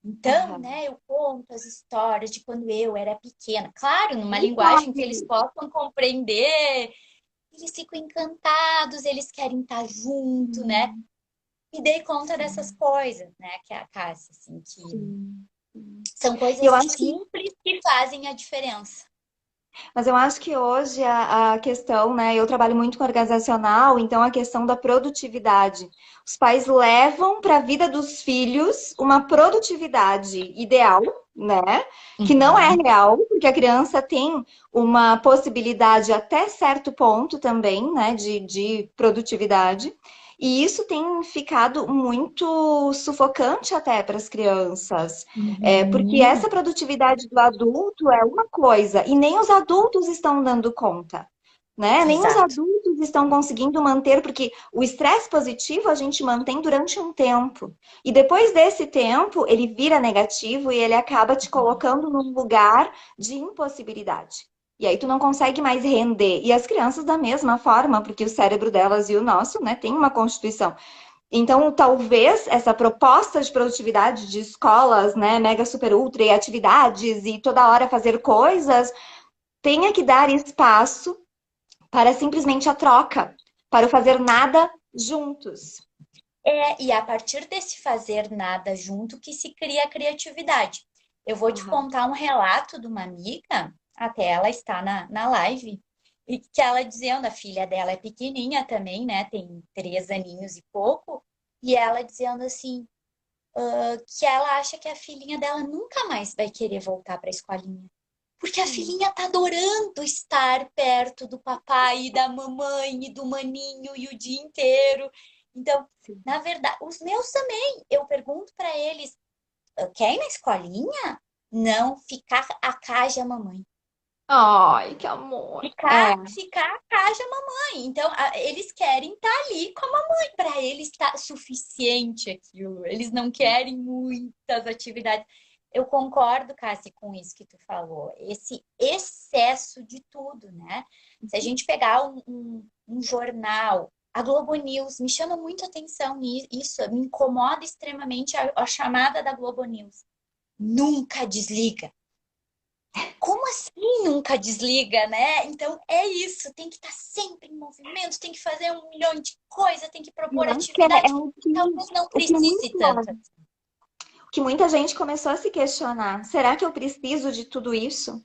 Então, Aham. né, eu conto as histórias de quando eu era pequena. Claro, numa linguagem que eles Verdade. possam compreender. Eles ficam encantados, eles querem estar junto, né? Sim, Me dei conta dessas sim, coisas, né? Que é a Cássia, assim, que sim, sim. são E coisas eu acho que simples que fazem a diferença. Mas eu acho que hoje a questão, né? Eu trabalho muito com organizacional, então a questão da produtividade. Os pais levam para a vida dos filhos uma produtividade ideal, né? Que não é Uhum. real, porque a criança tem uma possibilidade até certo ponto também, né? De produtividade. E isso tem ficado muito sufocante até para as crianças. Porque Uhum. essa produtividade do adulto é uma coisa, e nem os adultos estão dando conta, né? Nem os Exato. adultos estão conseguindo manter, porque o estresse positivo a gente mantém durante um tempo. E depois desse tempo, ele vira negativo e ele acaba te colocando num lugar de impossibilidade. E aí tu não consegue mais render. E as crianças da mesma forma, porque o cérebro delas e o nosso, né, tem uma constituição. Então, talvez essa proposta de produtividade de escolas, né, mega super ultra e atividades e toda hora fazer coisas, tenha que dar espaço para simplesmente a troca, para o fazer nada juntos. E a partir desse fazer nada junto que se cria a criatividade. Eu vou te Aham. contar um relato de uma amiga, até ela está na live, e que ela dizendo, a filha dela é pequenininha também, né? Tem 3 aninhos e pouco, e ela dizendo assim, que ela acha que a filhinha dela nunca mais vai querer voltar para a escolinha. Porque a Hum, filhinha tá adorando estar perto do papai e da mamãe e do maninho e o dia inteiro. Então, sim. na verdade, os meus também, eu pergunto para eles, quer ir na escolinha? Não, ficar a casa a mamãe. Ai, que amor. É. Ficar a casa a mamãe. Então, eles querem estar ali com a mamãe. Para eles está suficiente aquilo. Eles não querem muitas atividades. Eu concordo, Cassi, com isso que tu falou. Esse excesso de tudo, né? Se a gente pegar um jornal, a Globo News, me chama muito a atenção isso, me incomoda extremamente a chamada da Globo News. Nunca desliga. Como assim nunca desliga, né? Então é isso, tem que estar sempre em movimento, tem que fazer 1 milhão de coisas, tem que propor Eu acho que é atividade. o Talvez não que precise tanto. que muita gente começou a se questionar. Será que eu preciso de tudo isso?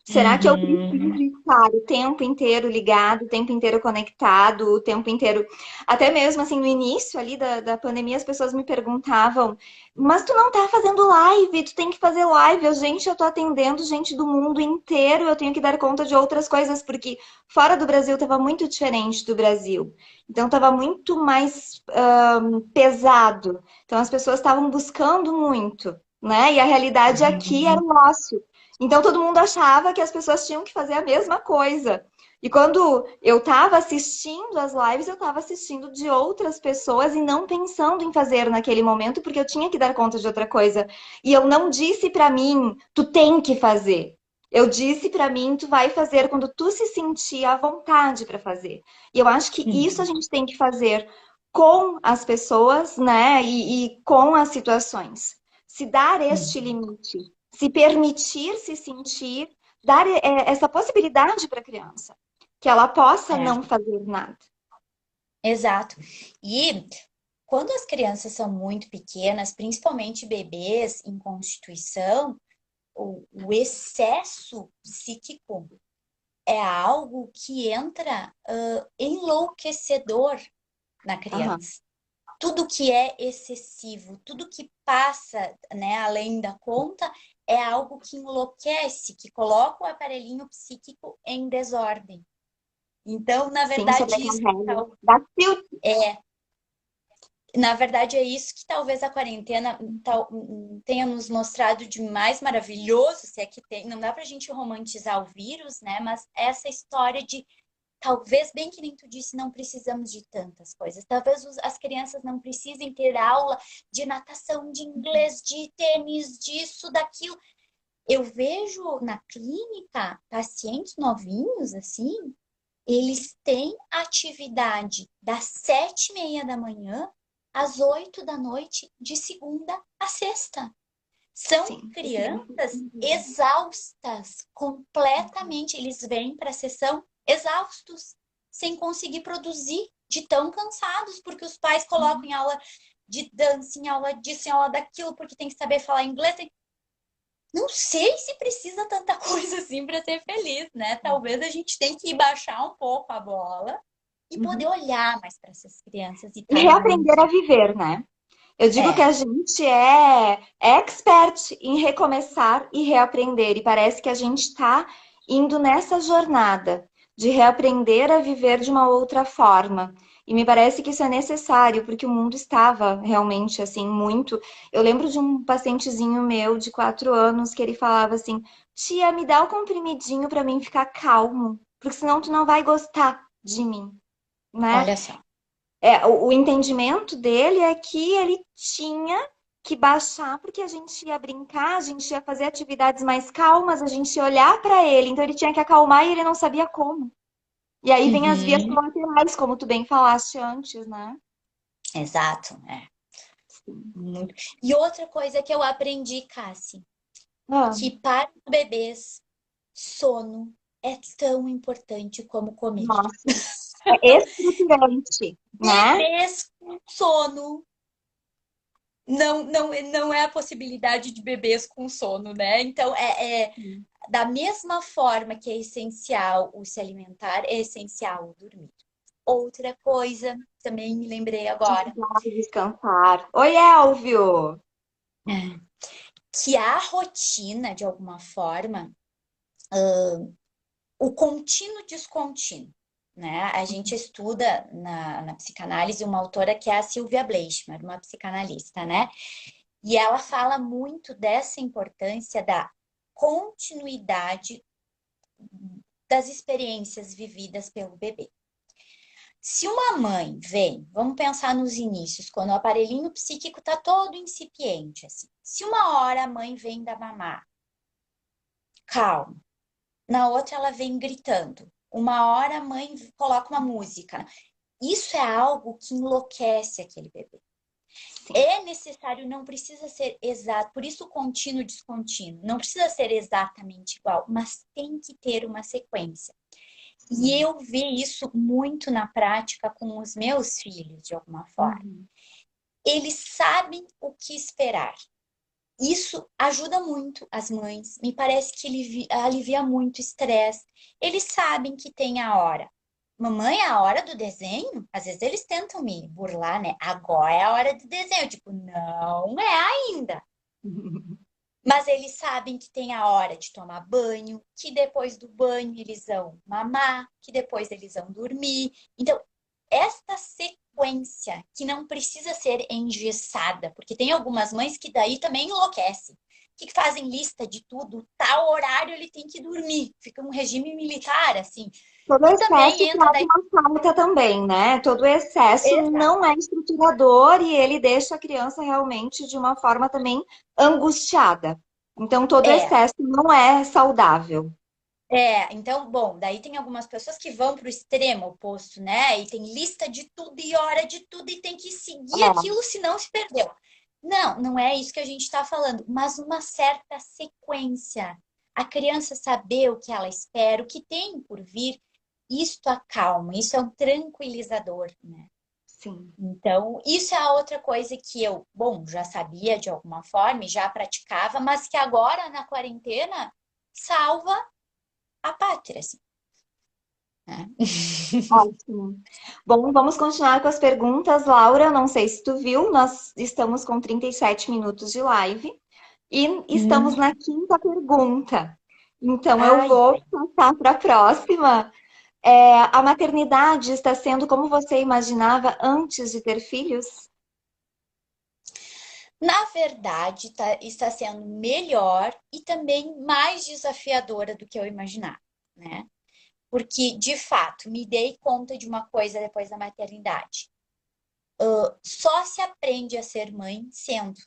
Será que eu preciso Uhum. estar o tempo inteiro ligado, o tempo inteiro conectado, o tempo inteiro. Até mesmo assim, no início ali da pandemia, as pessoas me perguntavam: mas tu não tá fazendo live, tu tem que fazer live. Gente, eu tô atendendo gente do mundo inteiro, eu tenho que dar conta de outras coisas, porque fora do Brasil estava muito diferente do Brasil. Então estava muito mais pesado. Então as pessoas estavam buscando muito, né? E a realidade aqui era o nosso. Então todo mundo achava que as pessoas tinham que fazer a mesma coisa. E quando eu estava assistindo as lives, eu estava assistindo de outras pessoas e não pensando em fazer naquele momento, porque eu tinha que dar conta de outra coisa. E eu não disse para mim, tu tem que fazer. Eu disse para mim, tu vai fazer quando tu se sentir à vontade para fazer. E eu acho que isso a Uhum. gente tem que fazer com as pessoas, né? E com as situações. Se dar este Uhum. limite, se permitir se sentir, dar essa possibilidade para a criança, que ela possa É, não fazer nada. exato. E quando as crianças são muito pequenas, principalmente bebês em constituição, o excesso psíquico é algo que entra enlouquecedor na Aham. criança. Tudo que é excessivo, tudo que passa, né, além da conta, é algo que enlouquece, que coloca o aparelhinho psíquico em desordem. Então, na Sim, verdade, isso sobrecarrega. Dá tilt. é, na verdade, é isso que talvez a quarentena tenha nos mostrado de mais maravilhoso, se é que tem. Não dá pra gente romantizar o vírus, né? Mas essa história de talvez, bem que nem tu disse, não precisamos de tantas coisas. Talvez as crianças não precisem ter aula de natação, de inglês, de tênis, disso, daquilo. Eu vejo na clínica pacientes novinhos, assim, eles têm atividade das 7h30 da manhã às 8 da noite, de segunda a sexta. São Sim. crianças exaustas, completamente. Eles vêm para a sessão exaustos, sem conseguir produzir, de tão cansados, porque os pais colocam em aula de dança, em aula disso, em aula daquilo, porque tem que saber falar inglês. Não sei se precisa tanta coisa assim para ser feliz, né? Talvez a gente tenha que baixar um pouco a bola e poder Uhum. olhar mais para essas crianças e E estar reaprender junto. a viver, né? Eu digo que É, a gente é expert em recomeçar e reaprender, e parece que a gente está indo nessa jornada de reaprender a viver de uma outra forma. E me parece que isso é necessário, porque o mundo estava realmente assim, muito. Eu lembro de um pacientezinho meu de 4 anos que ele falava assim: Tia, me dá o comprimidinho para mim ficar calmo, porque senão tu não vai gostar de mim, né? olha só. O entendimento dele é que ele tinha que baixar, porque a gente ia brincar, a gente ia fazer atividades mais calmas, a gente ia olhar para ele, então ele tinha que acalmar e ele não sabia como. E aí vem as vias Uhum, colaterais, como tu bem falaste antes, né? exato, é. Sim. Muito. E outra coisa que eu aprendi, Cassi, Ah, que para os bebês, sono é tão importante como comer. nossa. É estruturante, né? Bebês com sono. Não é a possibilidade de bebês com sono, né? Então, da mesma forma que é essencial o se alimentar, é essencial o dormir. Outra coisa, também me lembrei agora, Descansar. Oi, Elvio! que a rotina, de alguma forma, o contínuo descontínuo, né? A gente estuda na psicanálise uma autora que é a Sylvia Bleichmer, uma psicanalista, né? E ela fala muito dessa importância da continuidade das experiências vividas pelo bebê. Se uma mãe vem, vamos pensar nos inícios, quando o aparelhinho psíquico está todo incipiente, assim. Se uma hora a mãe vem da mamar, calma. Na outra ela vem gritando. Uma hora a mãe coloca uma música. Isso é algo que enlouquece aquele bebê. Sim. É necessário, não precisa ser exato, por isso contínuo e descontínuo. Não precisa ser exatamente igual, mas tem que ter uma sequência. E Sim. eu vi isso muito na prática com os meus filhos, de alguma forma. Uhum. Eles sabem o que esperar. Isso ajuda muito as mães. Me parece que alivia muito o estresse. Eles sabem que tem a hora. Mamãe, é a hora do desenho? Às vezes eles tentam me burlar, né? Agora é a hora do desenho. Tipo, não é ainda. Mas eles sabem que tem a hora de tomar banho, que depois do banho eles vão mamar, que depois eles vão dormir. Então, esta sequência que não precisa ser engessada, porque tem algumas mães que daí também enlouquecem, que fazem lista de tudo, tal horário ele tem que dormir, fica um regime militar, assim, Todo que excesso também entra traz daí. uma falta também, né? Todo excesso Exato. não é estruturador e ele deixa a criança realmente de uma forma também angustiada. Então, todo É, excesso não é saudável. então, bom, daí tem algumas pessoas que vão para o extremo oposto, né? E tem lista de tudo e hora de tudo e tem que seguir É, aquilo, senão se perdeu. Não é isso que a gente está falando, mas uma certa sequência. A criança saber o que ela espera, o que tem por vir, isto acalma, isso é um tranquilizador, né? sim. Então, isso é a outra coisa que eu, bom, já sabia de alguma forma e já praticava, mas que agora na quarentena salva a pátria, assim, né? Ótimo. Bom, vamos continuar com as perguntas, Laura. Não sei se tu viu, nós estamos com 37 minutos de live e estamos Hum. na quinta pergunta. Então, eu Ai, vou ai. passar para a próxima. A maternidade está sendo como você imaginava antes de ter filhos? Na verdade, está sendo melhor e também mais desafiadora do que eu imaginava, né? Porque, de fato, me dei conta de uma coisa depois da maternidade. Só se aprende a ser mãe sendo.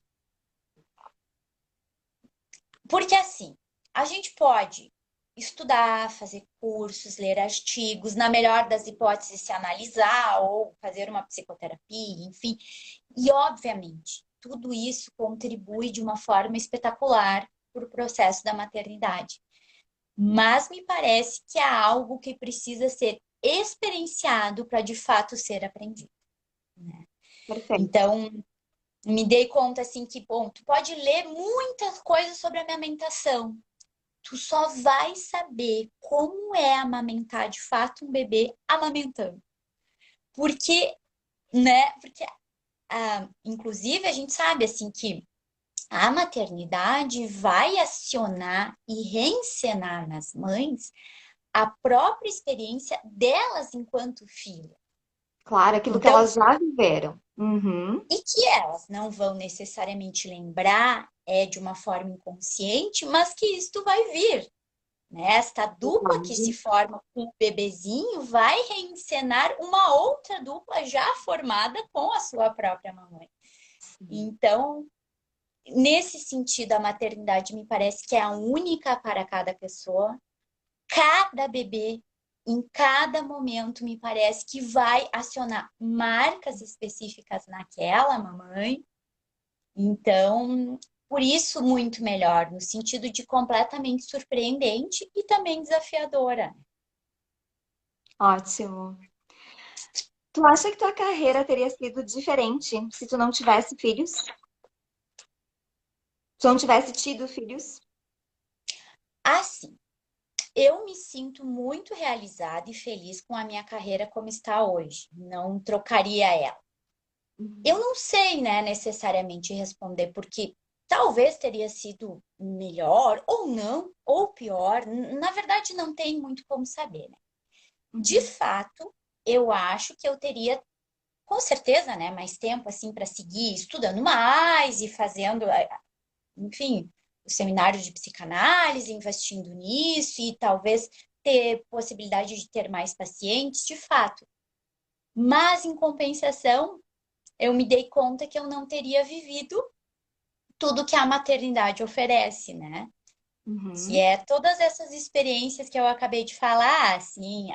Porque, assim, a gente pode estudar, fazer cursos, ler artigos, na melhor das hipóteses, se analisar ou fazer uma psicoterapia, enfim. E, obviamente, tudo isso contribui de uma forma espetacular para o processo da maternidade. Mas me parece que há algo que precisa ser experienciado para de fato ser aprendido, né? Perfeito. Então, me dei conta assim que, bom, tu pode ler muitas coisas sobre a amamentação. Tu só vai saber como é amamentar de fato um bebê amamentando. Porque, né? Porque, inclusive, a gente sabe assim que a maternidade vai acionar e reencenar nas mães a própria experiência delas enquanto filha. Claro, aquilo que Então, elas já viveram. Uhum. e que elas não vão necessariamente lembrar de uma forma inconsciente, mas que isto vai vir. Né? Esta dupla que se Verdade. forma com o bebezinho vai reencenar uma outra dupla já formada com a sua própria mamãe. Sim. Então, nesse sentido, a maternidade me parece que é a única para cada pessoa. Cada bebê, em cada momento, me parece que vai acionar marcas específicas naquela mamãe. Então, por isso, muito melhor, no sentido de completamente surpreendente e também desafiadora. Ótimo. Tu acha que tua carreira teria sido diferente se tu não tivesse filhos? Se tu não tivesse tido filhos? Assim, eu me sinto muito realizada e feliz com a minha carreira como está hoje. Não trocaria ela. Eu Uhum. não sei, né, necessariamente responder, porque talvez teria sido melhor, ou não, ou pior. Na verdade, não tem muito como saber, né? De Uhum. fato, eu acho que eu teria, com certeza, né, mais tempo assim para seguir estudando mais e fazendo, enfim, o seminário de psicanálise, investindo nisso e talvez ter possibilidade de ter mais pacientes, de fato. Mas, em compensação, eu me dei conta que eu não teria vivido tudo que a maternidade oferece, né? Que Uhum. é todas essas experiências que eu acabei de falar, assim,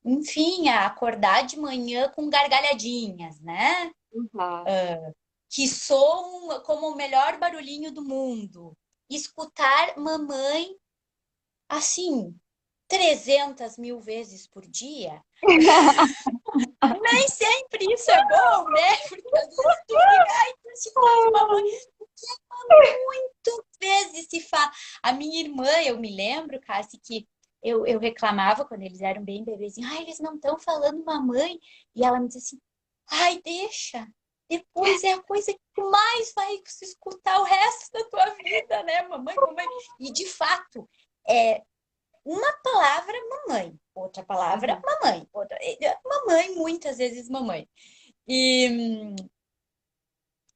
enfim, a acordar de manhã com gargalhadinhas, né? Uhum. Que soam como o melhor barulhinho do mundo. Escutar mamãe, assim, 300 mil vezes por dia. Nem sempre isso é bom, né? Porque às vezes tu fica, ai, tu faz mamãe. Muito vezes se fala. A minha irmã, eu me lembro, Cassi, que eu reclamava quando eles eram bem bebezinhos. Ai, eles não estão falando mamãe. E ela me disse assim, ai, deixa. Depois é a coisa que tu mais vai se escutar o resto da tua vida, né? Mamãe, mamãe. E de fato, é uma palavra mamãe, outra palavra Uhum. mamãe, outra mamãe, muitas vezes mamãe. E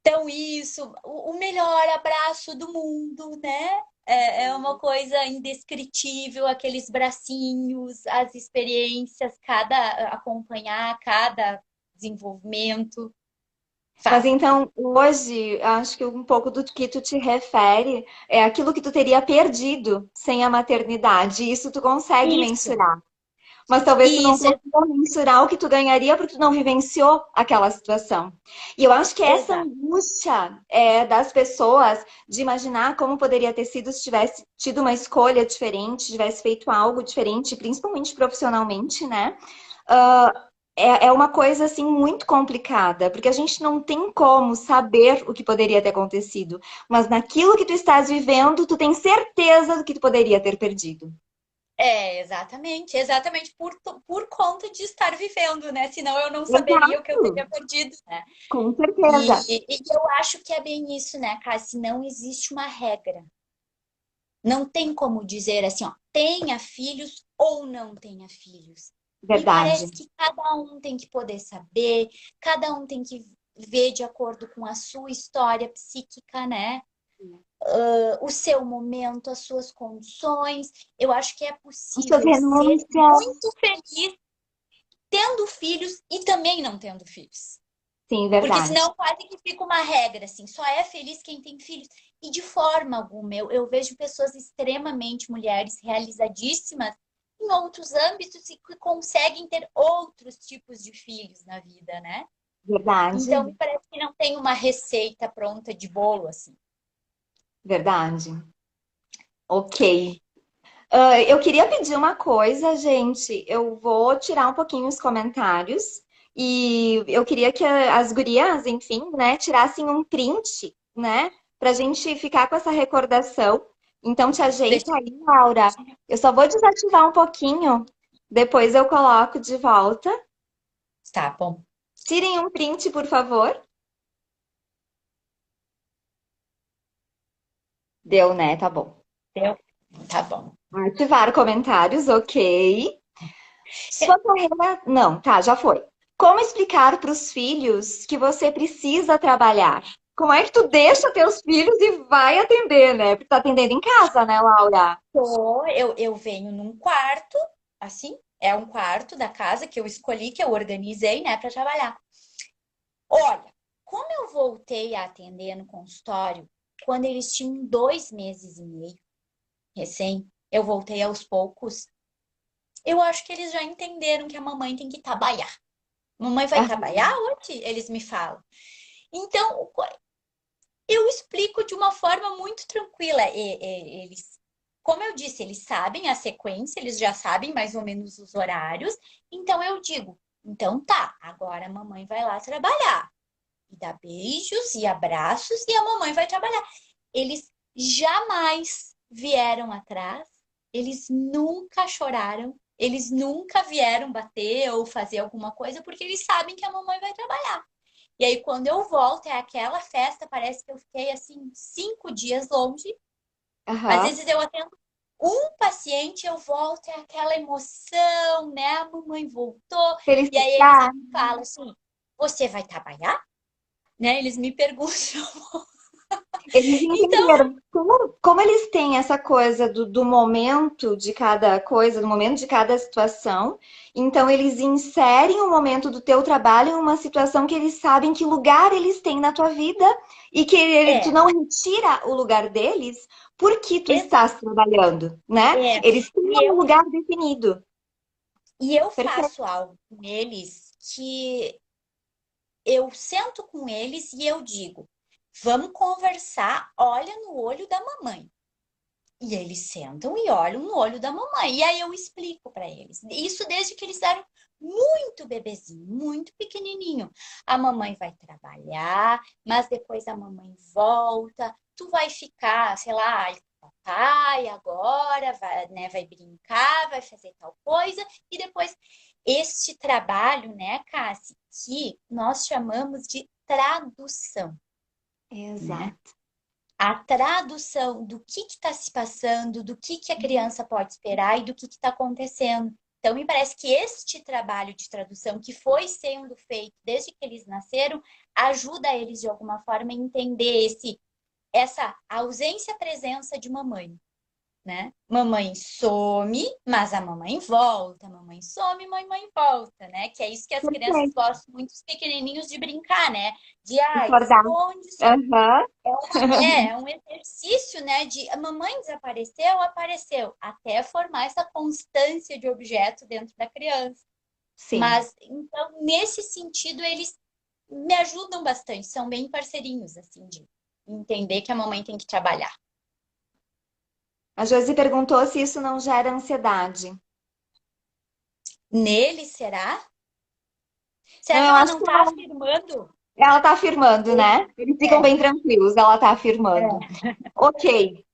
então, isso, o melhor abraço do mundo, né? É uma coisa indescritível, aqueles bracinhos, as experiências, cada acompanhar cada desenvolvimento. Mas Fato. então, hoje, acho que um pouco do que tu te refere é aquilo que tu teria perdido sem a maternidade. Isso tu consegue Isso, mensurar. Mas talvez tu não isso, consiga mensurar o que tu ganharia porque tu não vivenciou aquela situação. E eu acho que essa exato. angústia das pessoas de imaginar como poderia ter sido se tivesse tido uma escolha diferente, tivesse feito algo diferente, principalmente profissionalmente, né? É uma coisa assim muito complicada, porque a gente não tem como saber o que poderia ter acontecido, mas naquilo que tu estás vivendo, tu tem certeza do que tu poderia ter perdido. Exatamente, exatamente por conta de estar vivendo, né? Senão eu não saberia o que eu Exato, teria perdido, né? com E, certeza. e eu acho que é bem isso, né, Cassi? Não existe uma regra. Não tem como dizer assim, ó, tenha filhos ou não tenha filhos. Me Verdade. parece que cada um tem que poder saber, cada um tem que ver de acordo com a sua história psíquica, né? O seu momento, as suas condições. Eu acho que é As suas possível ser renúncias. muito feliz tendo filhos e também não tendo filhos. Sim, Porque verdade. senão quase que fica uma regra, assim, só é feliz quem tem filhos. E de forma alguma, eu vejo pessoas extremamente mulheres realizadíssimas em outros âmbitos e que conseguem ter outros tipos de filhos na vida, né? Então, Verdade. me parece que não tem uma receita pronta de bolo, assim. Verdade. Ok. Eu queria pedir uma coisa, gente. Eu vou tirar um pouquinho os comentários e eu queria que as gurias, enfim, né, tirassem um print, né, pra gente ficar com essa recordação. Então, te ajeita Deixa... aí, Laura. Eu só vou desativar um pouquinho, depois eu coloco de volta. Tá bom. Tirem um print, por favor. Deu, né? Tá bom. Deu? Tá bom. Ativar comentários, ok. Sua carreira. Não, tá, já foi. Como explicar para os filhos que você precisa trabalhar? Como é que tu deixa teus filhos e vai atender, né? Porque tá atendendo em casa, né, Laura? Eu venho num quarto, assim, é um quarto da casa que eu escolhi, que eu organizei, né, para trabalhar. Olha, como eu voltei a atender no consultório quando eles tinham 2 meses e meio, recém, eu voltei aos poucos. Eu acho que eles já entenderam que a mamãe tem que trabalhar. Mamãe vai trabalhar Aham, hoje? Eles me falam. Então, eu explico de uma forma muito tranquila. Eles, como eu disse, eles sabem a sequência, eles já sabem mais ou menos os horários. Então, eu digo. Então tá, agora a mamãe vai lá trabalhar. E dá beijos e abraços e a mamãe vai trabalhar. Eles jamais vieram atrás, eles nunca choraram, eles nunca vieram bater ou fazer alguma coisa, porque eles sabem que a mamãe vai trabalhar. E aí, quando eu volto, é aquela festa, parece que eu fiquei assim 5 dias longe. Às Aham. vezes eu atendo um paciente, eu volto, é aquela emoção, né? A mamãe voltou. E aí eles Felicidade. me falam assim: você vai trabalhar? Né? Eles me perguntam. Eles Então, entenderam como eles têm essa coisa do momento de cada coisa, do momento de cada situação. Então, eles inserem o momento do teu trabalho em uma situação que eles sabem que lugar eles têm na tua vida e que tu é, não retira o lugar deles porque tu estás exato. trabalhando, né? É, Eles têm e um eu, lugar definido. e eu Perfeito. faço algo com eles que eu sento com eles e eu digo: vamos conversar, olha no olho da mamãe. E eles sentam e olham no olho da mamãe. E aí eu explico para eles. Isso desde que eles eram muito bebezinho, muito pequenininho. A mamãe vai trabalhar, mas depois a mamãe volta. Tu vai ficar, sei lá, ai, papai agora, vai, né, vai brincar, vai fazer tal coisa. E depois este trabalho, né, Cassi, que nós chamamos de tradução, né? Exato. A tradução do que está se passando, do que a criança pode esperar e do que está acontecendo. Então, me parece que este trabalho de tradução que foi sendo feito desde que eles nasceram ajuda eles de alguma forma a entender essa ausência-presença de mamãe, né? Mamãe some, mas a mamãe volta. Mamãe some, mamãe volta, né? Que é isso que as crianças Perfeito. gostam muito, os pequenininhos, de brincar, né? De, Concordar. esconde, Aham. é um exercício, né, de a mamãe desapareceu, apareceu, até formar essa constância de objeto dentro da criança. Sim. Mas, então, nesse sentido, eles me ajudam bastante, são bem parceirinhos, assim, de entender que a mamãe tem que trabalhar. A Josi perguntou se isso não gera ansiedade. Nele, será? Será Não, que eu ela acho não que tá afirmando? ela tá afirmando, né? Eles ficam É, bem tranquilos, ela tá afirmando. é. Ok.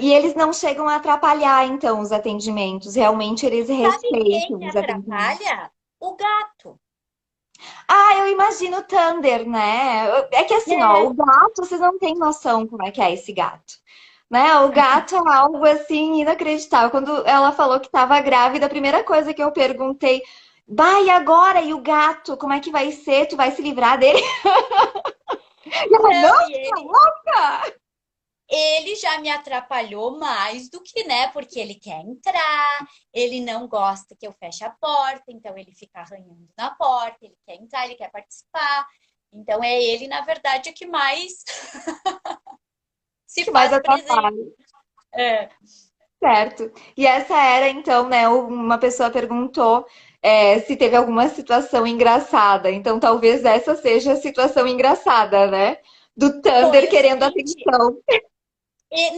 E eles não chegam a atrapalhar, então, os atendimentos. Realmente eles Sabe quem respeitam me os atendimentos. atrapalha? O gato. Ah, eu imagino o Thunder, né? É que assim, ó, É, o gato, vocês não têm noção como é que é esse gato. Né? O gato é algo assim inacreditável. Quando ela falou que estava grávida, a primeira coisa que eu perguntei, bah, e agora? E o gato? Como é que vai ser? Tu vai se livrar dele? E ela, não, não, e tá ele louca! ele já me atrapalhou mais do que, né? Porque ele quer entrar, ele não gosta que eu feche a porta, então ele fica arranhando na porta, ele quer entrar, ele quer participar. Então é ele, na verdade, que mais se Que mais faz presente. atrapalha. É. Certo. E essa era, então, né? Uma pessoa perguntou se teve alguma situação engraçada. Então, talvez essa seja a situação engraçada, né? Do Foi Thunder o querendo seguinte, atenção.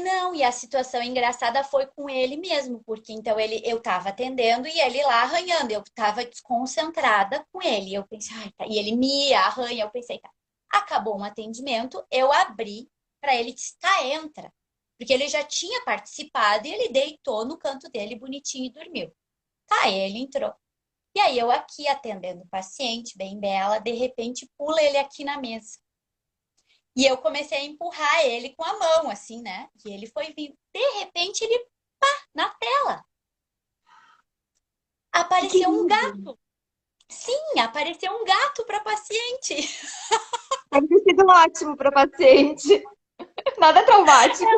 não, e a situação engraçada foi com ele mesmo, porque então eu tava atendendo e ele lá arranhando, eu tava desconcentrada com ele. Eu pensei, ai, tá. E ele me arranha, eu pensei, tá. Acabou um atendimento, eu abri para ele disse, tá, entra. Porque ele já tinha participado e ele deitou no canto dele bonitinho e dormiu. Tá, ele entrou. E aí eu aqui atendendo o paciente, bem bela, de repente pula ele aqui na mesa. E eu comecei a empurrar ele com a mão, assim, né? E ele foi vindo. De repente, ele, pá, na tela. Que Apareceu um querido. gato. Sim, apareceu um gato para paciente. Deve ter sido ótimo para paciente. Nada traumático.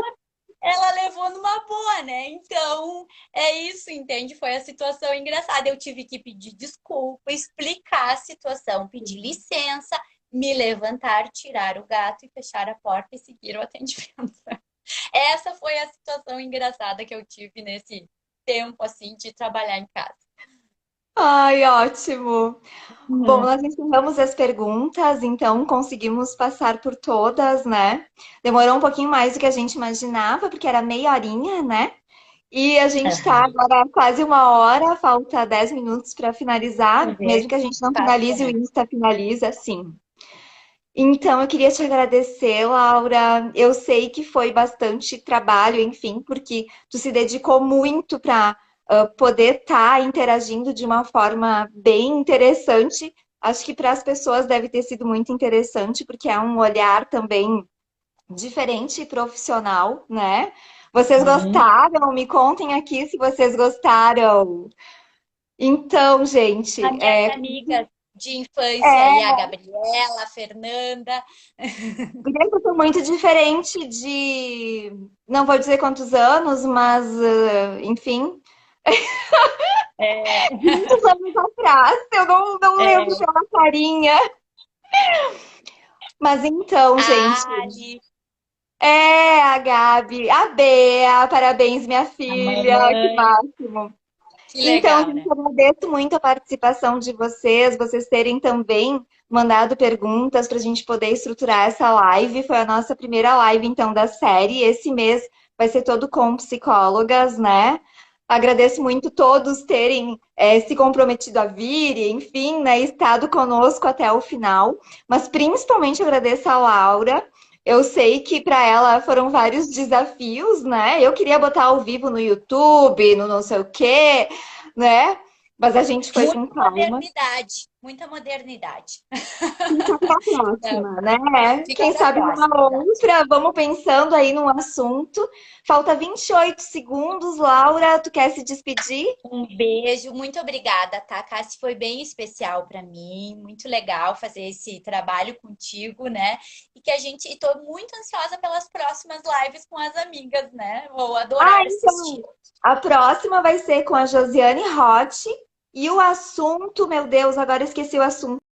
Ela levou numa boa, né? Então, é isso, entende? Foi a situação engraçada. Eu tive que pedir desculpa, explicar a situação, pedir licença, me levantar, tirar o gato e fechar a porta e seguir o atendimento. Essa foi a situação engraçada que eu tive nesse tempo, assim, de trabalhar em casa. Ai, ótimo. Bom, Uhum. nós encerramos as perguntas, então conseguimos passar por todas, né? Demorou um pouquinho mais do que a gente imaginava, porque era meia horinha, né? E a gente tá Aham. agora quase uma hora, falta 10 minutos para Quer finalizar. ver? Mesmo que a gente não Passa finalize, o voando. Insta finaliza, sim. Então, eu queria te agradecer, Laura. Eu sei que foi bastante trabalho, enfim, porque tu se dedicou muito para poder estar interagindo de uma forma bem interessante. Acho que para as pessoas deve ter sido muito interessante, porque é um olhar também diferente e profissional, né? Vocês Uhum. gostaram? Me contem aqui se vocês gostaram. Então, As gente, minhas amigas de infância aí, é a Gabriela, a Fernanda. Criança são muito diferente de, não vou dizer quantos anos, mas, enfim, É, muitos anos atrás. Eu não lembro é, pela carinha. Mas então, a gente, Ali, a Gabi, a Bea, parabéns, minha a filha, que mamãe. máximo. Que Então, legal, gente, né? eu agradeço muito a participação de vocês, vocês terem também mandado perguntas para a gente poder estruturar essa live. Foi a nossa primeira live, então, da série. Esse mês vai ser todo com psicólogas, né? Agradeço muito todos terem se comprometido a vir, e, enfim, né, estado conosco até o final. Mas principalmente agradeço a Laura. Eu sei que para ela foram vários desafios, né? Eu queria botar ao vivo no YouTube, no não sei o quê, né? Mas a gente foi com Muita calma. modernidade, muita modernidade. Fica para a Não, próxima, né? fica Quem para a sabe numa próxima, exato. outra, vamos pensando aí num assunto. Falta 28 segundos, Laura, tu quer se despedir? Um beijo, muito obrigada, tá, Cassi? Foi bem especial para mim, muito legal fazer esse trabalho contigo, né? E que a gente, e tô muito ansiosa pelas próximas lives com as amigas, né? Vou Ah, adorar assistir. então, a próxima vai ser com a Josiane Roth e o assunto, meu Deus, agora eu esqueci o assunto.